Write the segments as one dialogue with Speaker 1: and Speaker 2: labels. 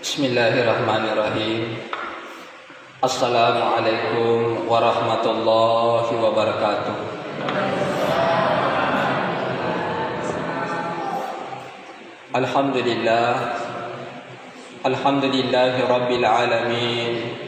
Speaker 1: Bismillahirrahmanirrahim. Assalamualaikum warahmatullahi wabarakatuh. Alhamdulillahi rabbil alamin.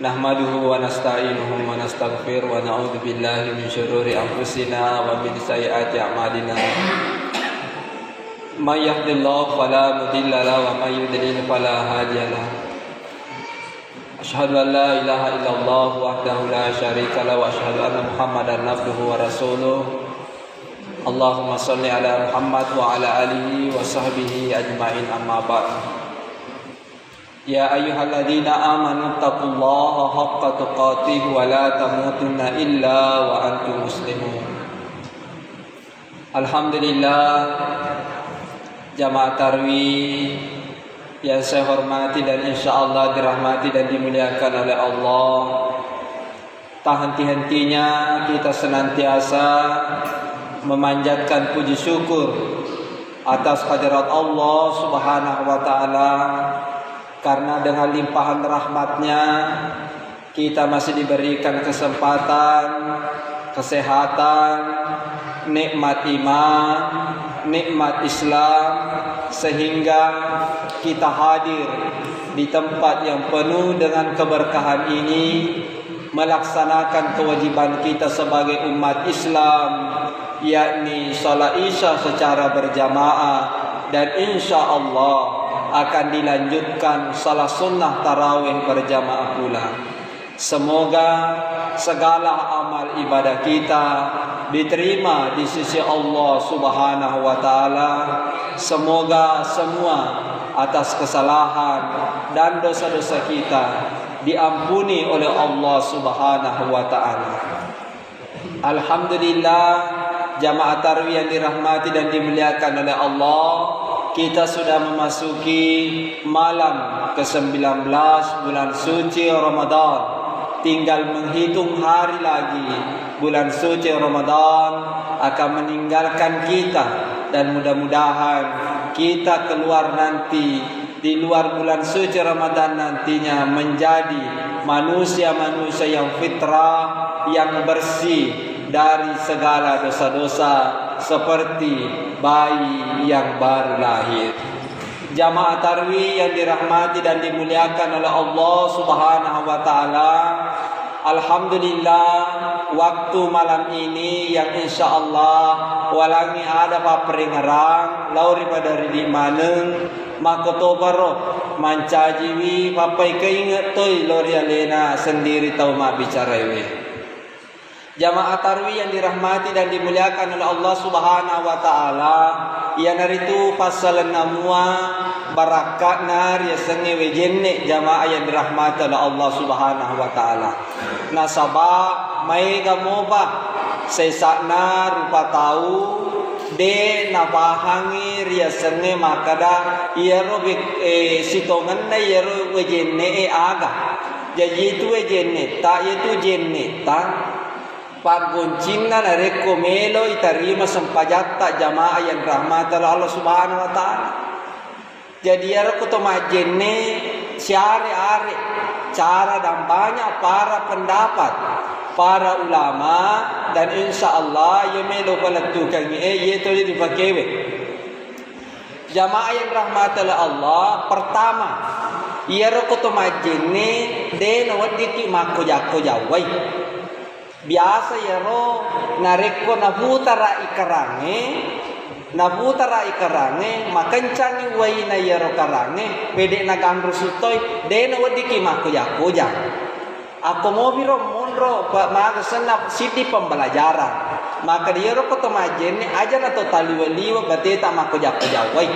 Speaker 1: Nahmaduhu wa nasta'inuhu wa nastaghfir wa na'udzu billahi min syururi anfusina wa min sayyiati a'malina. May yahdihillahu fala mudilla lahu wa may yudlil fala hadiya lahu. Asyhadu an la ilaha illallah wahdahu la syarika lahu wa asyhadu anna Muhammadan abduhu wa rasuluh. Allahumma shalli ala Muhammad wa ala alihi wa sahbihi ajma'in, amma ba'd. Ya ayyuhalladzina amanu taqullaha haqqa tuqatih wa la tamutunna illa wa antum muslimun. Alhamdulillah, jamaah tarwih yang saya hormati dan insyaallah dirahmati dan dimuliakan oleh Allah. Tak henti-hentinya kita senantiasa memanjatkan puji syukur atas hadirat Allah Subhanahu wa taala, karena dengan limpahan rahmatnya kita masih diberikan kesempatan, kesehatan, nikmat iman, nikmat Islam, sehingga kita hadir di tempat yang penuh dengan keberkahan ini, melaksanakan kewajiban kita sebagai umat Islam, yakni salat Isya secara berjamaah, dan insya Allah akan dilanjutkan salat sunnah tarawih berjamaah pula. Semoga segala amal ibadah kita diterima di sisi Allah Subhanahu wa taala. Semoga semua atas kesalahan dan dosa-dosa kita diampuni oleh Allah Subhanahu wa taala. Alhamdulillah, jamaah tarwih yang dirahmati dan dimuliakan oleh Allah, kita sudah memasuki malam ke-19 bulan suci Ramadan. Tinggal menghitung hari lagi bulan suci Ramadan akan meninggalkan kita, dan mudah-mudahan kita keluar nanti di luar bulan suci Ramadan nantinya menjadi manusia-manusia yang fitrah, yang bersih dari segala dosa-dosa, seperti bayi yang baru lahir. Jamaah tarwih yang dirahmati dan dimuliakan oleh Allah Subhanahu wa taala, alhamdulillah, waktu malam ini yang insyaallah walangi ada paperingarang lauri pada di maneng makotobaro mancajiwi papai keinget toy lori alena sendiri tahu ma bicara we. Jamaah tarwih yang dirahmati dan dimuliakan oleh Allah Subhanahu wa taala, ya naritu pasalan namua barakat nar ya senge wejenne jamaah yang dirahmati oleh Allah Subhanahu wa taala. Nasaba mai gamoba sesakna rupa tahu de nabahangi ria senge makada yero sitongan na yero wejenne aga. Jadi itu wejenne ta itu jenne ta pagoncina na rekomelo itarima sampajatta jamaah yang rahmat Allah Subhanahu wa taala. Jadi ya kuto majenne syari-ari cara dan banyak para pendapat para ulama, dan insyaallah ye melo balatukan ye to dipakewe. Jamaah yang rahmat Allah, pertama ya kuto majenne de no wadiki mako jako jawai. Biasa ya ro nareko nabutara ikarange makancangi waina ya ro karange pede na gandru sutoy dena wadiki mako yakoja. Ako mo biro monro maga senap sidi pembelajaran, maka dia ro kotomajene aja na totali waliwa bateta mako yakoja wai.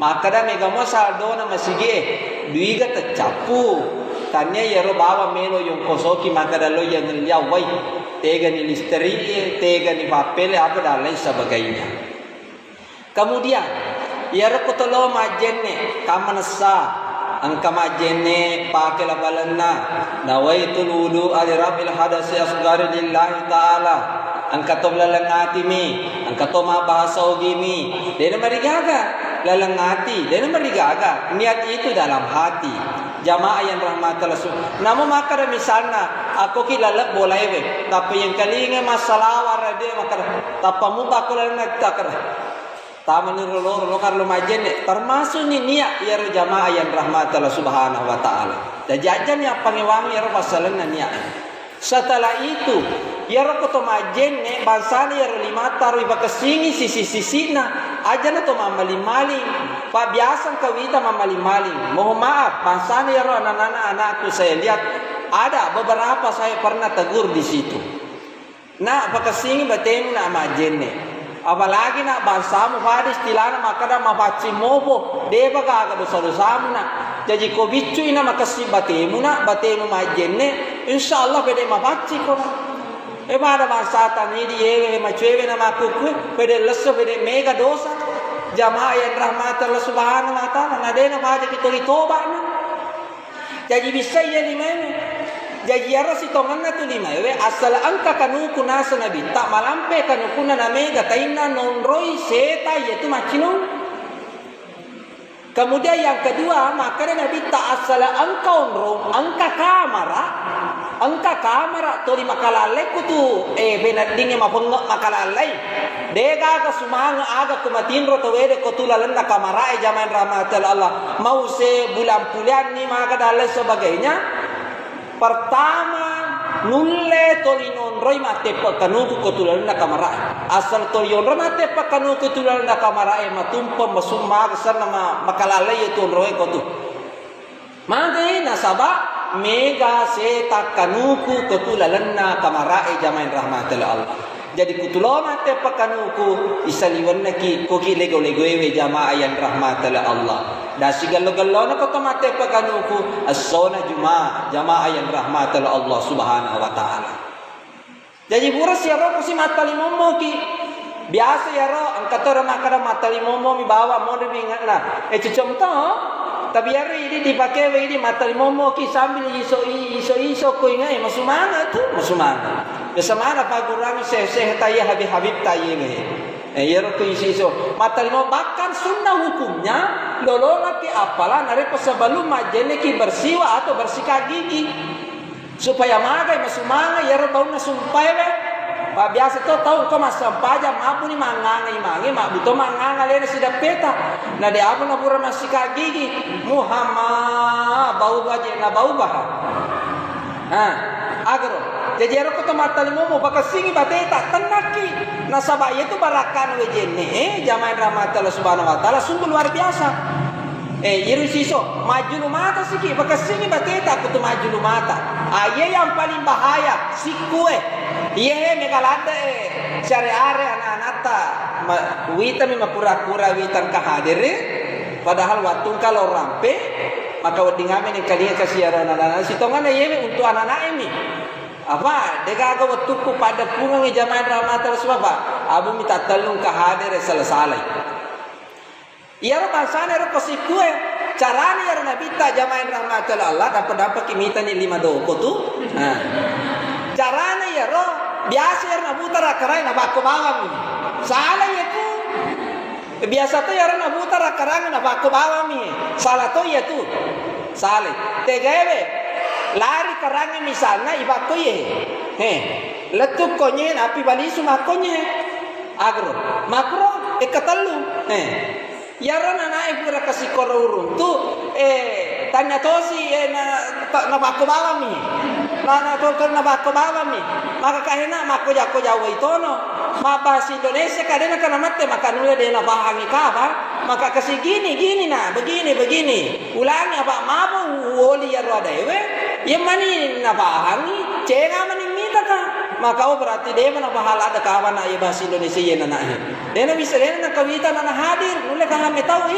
Speaker 1: Maka da mega mo saldo na masige duiga tercapu tanya yaro bawa meno yung kosoki maka dalo yang liawai tega ni listeri tega ni papel apa dan lain sebagainya. Kemudian yaro kotolo majenne kamanasa angka majenne pakai labalana nawaitul wudu alirabil hadasi asghar lillahi taala angka to lalang atimi angka to mabasa ogimi dena marigaga lelengati. Dan berligaga. Niat itu dalam hati. Jamaah yang rahmat Allah. Namun maka misalnya aku ki lalap boleh be. Tapi yang kali ini masalah warade maka tapamu bakul nak takar. Taman rolo karlo majen termasuk ni niat ya jamaah yang rahmat Allah Subhanahu wa taala. Dan jajan yang pangewangi ya pasalan niat. Setelah itu ya koto majen ne bansani ya lima taru iba kesingi sisi-sisina aja na to mamali-mali. Pak biasa kawita mamali-mali. Mohon maaf bansani ya anak-anak anakku saya lihat ada beberapa saya pernah tegur di situ. Nah, pakasingi batemu na majen ne. Apalagi nak bangsamu pada istilahnya maka dah mapaci mobo deba kaga dosa-dosamu nak jadi ko bicu ina makasi batemu majenne insyaallah bede mapaci ko pada bangsa tani die macewe na makuku bede leso bede mega dosa jamaah yang rahmat Allah Subhanahu wa taala nadena pada kita tobat jadi bisa ya limene. Jadi harus hitungannya tu lima. Asal angka kanuku nasa nabi tak malampe kanuku na mega taina nonroi seta yaitu macino. Kemudian yang kedua makanya nabi tak asal angka onrong angka kamera tu di makalale kutu benar dingin mapungok makalale. Dega ka sumanga aga kumatinro to wede kotulalan na kamera jamaah rahmatul Allah. Mau se bulan-bulan ni maka dalai sebagainya. Pertama nulle tolinon roy mate pakanuku kotulan na kamara asal tolion roy mate pakanuku kotulan na kamara matumpa masumma kesan nama makalalay itu roy kotu magai nasaba mega seta kanuku kotulan na kamara jamain rahmatul Allah jadi kutulo mate pakanuku isaliwan naki koki lego-lego jamaah yang rahmatul Allah dasi gallo-gallo na koto mate pakanuku as-sona jamaah yang rahmatul Allah Subhanahu wa taala. Jadi buras ya ro kusi matali momo ki. Biasa ya ro angkatora makara matali momo mi bawa mo de bingatna. Cucum to. Tapi hari ini dipakai ini matali momo ki sambil iso ko ingai masumana tu masumana. Besamana pagurang seh taye habib taye nge. Yero tu iso matali momo bahkan sunnah hukumnya lolola ki apalah nare sebelum majene ki bersiwa atau bersihkan gigi supaya magai masumanga yero bau na sumpay be pa biasa to tahu ko masampaja mapu ni manganga imangi mak buto manganga lene sida peta na de abu na pura masika gigi Muhammad bau baje na bau bah agro jadi yero ko to matali momo bakasingi bateta tenaki nasaba itu barakan wejene jamaah rahmat Allah Subhanahu wa taala sungguh luar biasa. Yero siso maju lumata siki bakasingi bateta kutu maju lumata. Aye yang paling bahaya sikue. Ye megalata syariare anak-anata wita mi mapura-pura witan kahadere padahal waktu kalau rampe maka wadingame ni kalian kasiaran anak-anak sitongan ye untuk anak-anak ini. Apa dega go tuku pada pungang jamaah rahmat Allah sebab abu minta telung kahadere selesai. Iya bahasanya ro kosikue carane ya nabi ta jamaah rahmat Allah dapat kimita ni 5 doko tu. Carane ya ro biasa ya nabutar akarai na bako bawang. Salah ya tu. Biasa tu ya na nabutar akarang na bako bawang ni. Salah tu ya tu. Salah. Tegawe lari karang misalnya ibako ye. Letuk konye api balisu makonye. Agro. Makro ekatalu. Yaran anak ibu raka si korurun tu tanya tosi na bako bawang ni na tolkan na bako bawang ni maka kahena mako jako jawa itono ma bahasa Indonesia kadena kana mate maka nule de na bahangi ka maka kasi gini na begini ulangi apa mapo woli ya roda ewe yemani na bahangi cenga mani mita ka maka berarti dia mana bahal ada kawan ayah bahasa Indonesia ye na dia na bisa dia na kawita na hadir nule ka hame tahu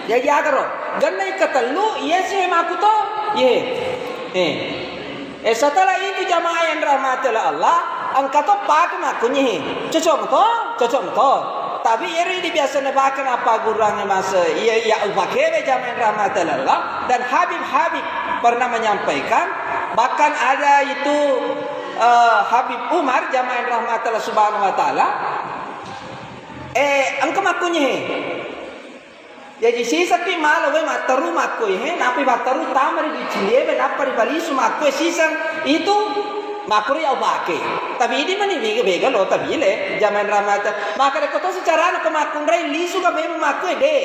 Speaker 1: jadi agaro ganna ikatalu yes maku to setelah itu jamaah yang rahmatullah Allah angkato pak makunye cocok to tapi iri di biasa nebakan apa gurangnya masa iya upakebe jamaah yang rahmatullah Allah dan Habib pernah menyampaikan bahkan ada itu Habib Umar jamaah yang rahmatullah Subhanahu wa taala angka makunye Jadi sisa ki malo we mataru makko napi mataru tamari di cilebe napari balisu makko sisa itu makro ya bake. Tapi ini mani bega lo tabile zaman ramata. Maka rekoto secara na kemakundrai lisu ka bemu makko de.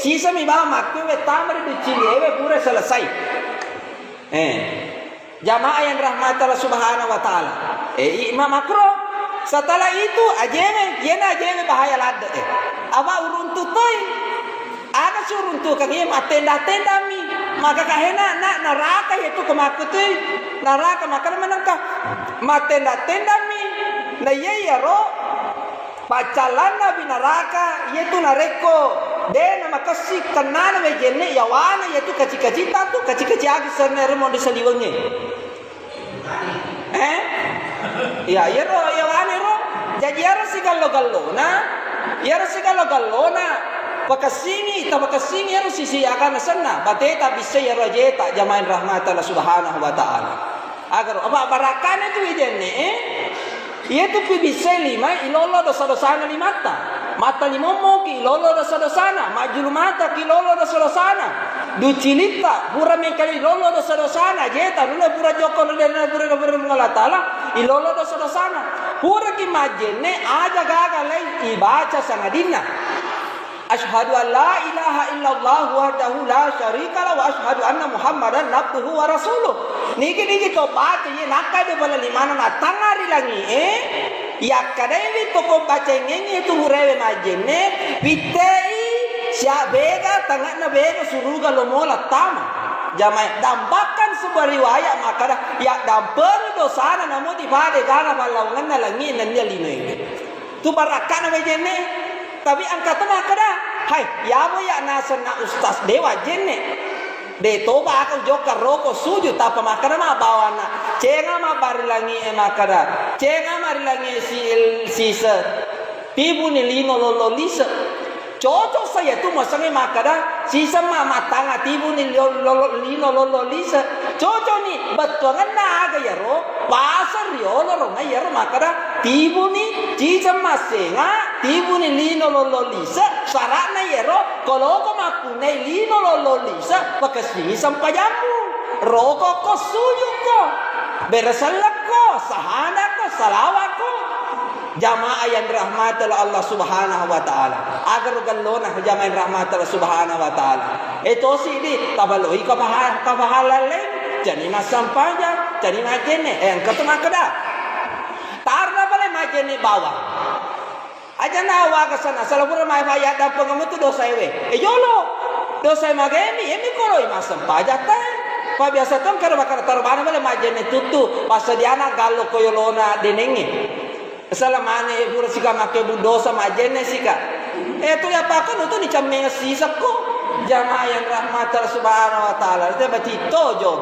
Speaker 1: Sisa mi bawa makko we tamari di cilebe pura selesai. Jamaah yang rahmat Allah Subhanahu wa taala. Imam makro setelah itu ajeme bahaya lada Aba uruntu toy. Aga suruntu kaki matenda-tenda mi. Maka kahena naraka itu kemakutui. Naraka maka menangkah matenda-tenda mi. Na iya ro pacalan nabi naraka yaitu nareko. De nama kasih kenal we jenne yawana yaitu kaci-kacita tu kaci-kaci agi sernere mau disaliwenge. Ya ro yawane ro. Jadi ro sigalo-gallo na. Yaro sigalo-gallo na. Pakasini harus sisi akan sana. Bateta bisa ya rajeta jamain rahmat Allah Subhanahu wa taala. Agar apa barakan itu ijenne Itu bisa lima ilolo dosa-dosana limata. Mata limomo ki ilolo dosa-dosana, majul mata ki ilolo dosa-dosana. Ducilita pura mekali ilolo dosa-dosana, jeta lula pura joko lula pura ngalatala ilolo dosa-dosana. Pura ki majenne aja gaga lai ibaca sangadina. Ashhadu an la ilaha illallah wahdahu la syarika lahu wa ashhadu anna Muhammadan abduhu wa rasuluh. Niki to baca ye nakade bala limana na tangari langi ya kadai to ko baca ngenye tu hurewe majenne bitei sya bega tangana bega suruga lomola tama. Jamai dambakan sebuah riwayat maka ya damper dosana namo di pade kana balawangan na langi nan dia lino tu barakana majenne. Tapi angkatan kada, hai, yabo ya nasan na ustaz dewa jenne. De toba aku joka roko suju tapa makara ma bawana. Cenga ma barilangi makara. Cenga marilangi sisa. Pibu ni lino lolo lisa. Cocok saya tu masange makara. Sisa ma matanga tibu ni lino lolo lisa. Cocok ni batuangan na aga ya ro. Pasar yo lo ya ro makara. Tibu ni sisa masenga. Tibu ni lino lolo lisa. Sarana ya ro. Kalau ko mapunai lino lolo lisa. Pakasini sampayamu. Roko ko suyu ko. Berasalak ko. Sahana ko. Salawat ko. Jamaah yang rahmat Allah Subhanahu wa taala. Agar gallona jamaah yang rahmat Allah Subhanahu wa taala. Ito sini tabaloi kabahalan lain. Jadi masampanya, jadi majene yang ketemu kada. Tarna bale majene bawah. Aja nawa ke sana. Salapura mai bayar dan pengamu tu dosa ewe. Yolo. Dosa magemi, emi koloi masampaja tan. Pa biasa kan kada bakar tarbana bale majene tutu. Pasadiana gallo koyolona denenge. Salamane pura sika make budosa majene sika. Itu ya pakon itu ni cameng sisa ko. Jamaah yang rahmat Allah Subhanahu wa taala. Itu berarti tojo.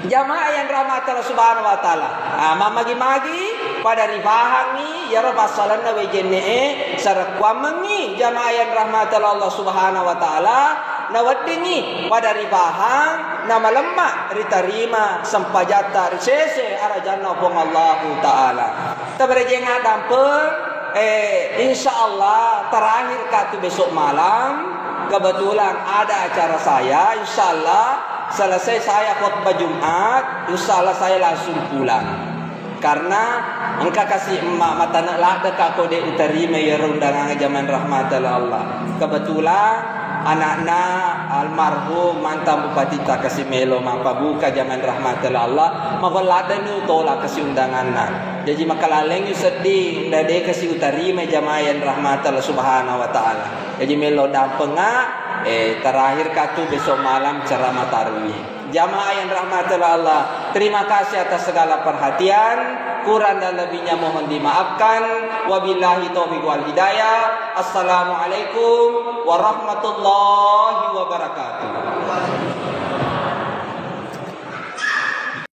Speaker 1: Jamaah yang rahmat Allah Subhanahu wa taala. Mamagi-magi pada ribahangi ya rabasalan na wejene sarakwamangi jamaah yang rahmat Allah Subhanahu wa taala. Nawadingi pada ribahang nama lemak ritarima sampajata risese arajana pong Allah taala. Taberjenga dampe insyaallah terakhir katu besok malam kebetulan ada acara saya insyaallah selesai saya khutbah Jumat insyaallah saya langsung pulang. Karena engkau kasih emak mata nak lah dekat kode utarima ya undangan zaman rahmatallah Allah. Kebetulan anak-anak almarhum mantan Bupati tak kasih melo maka buka zaman rahmatillah Allah maka lada ni tolak kasih undangan nak. Jadi maka laleng yu sedih ndade kasih utarima jamaah yang rahmatillah Subhanahu wa taala. Jadi melo dampengah terakhir katu besok malam ceramah tarawih. Jamaah yang rahmatillah Allah, terima kasih atas segala perhatian. Kurang dan lebihnya mohon dimaafkan. Wabillahi taufiq wal hidayah. Assalamualaikum warahmatullahi wabarakatuh.